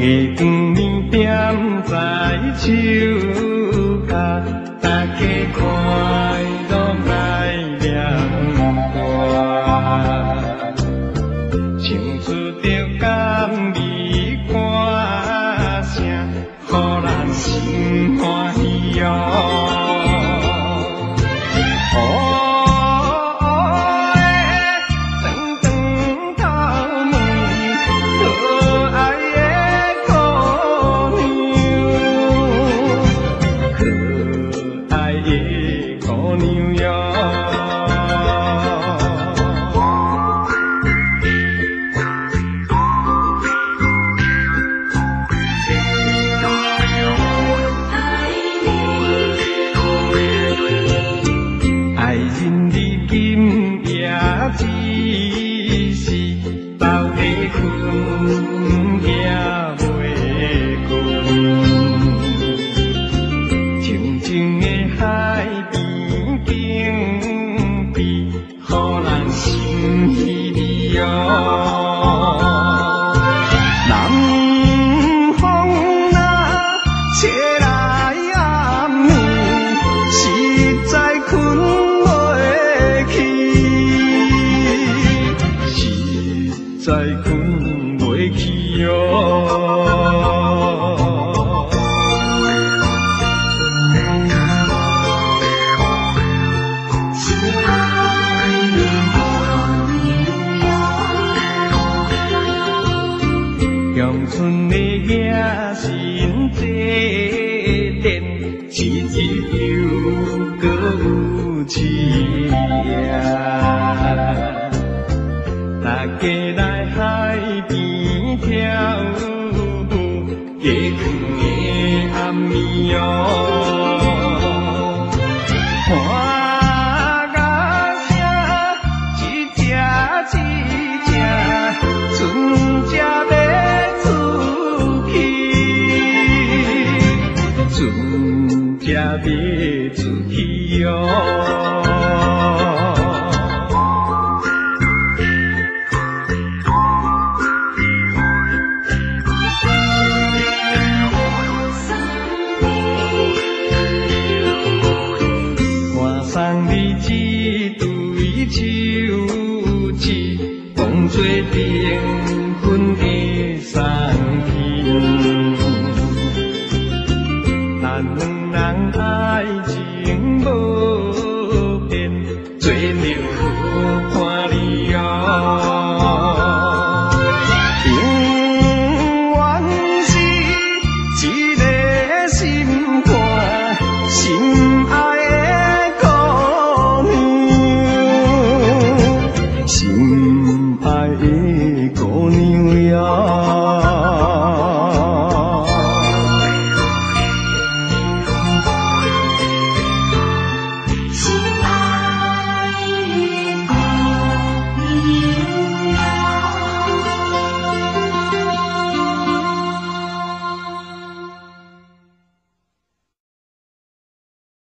月光面点在手下，大家快乐来念歌，唱出着甘美歌声，予咱心欢喜哦。爱人你今夜只是斗会困也袂困，静静的海边景致，予咱心喜味哦。南风若吹来暗暝，实在困。再困袂去哦。乡村的野心坐电，一日又搁有一夜。大家来海边跳舞，月光的暗暝哦。欢乐声一只一只，船只要出去，船只要出去哦。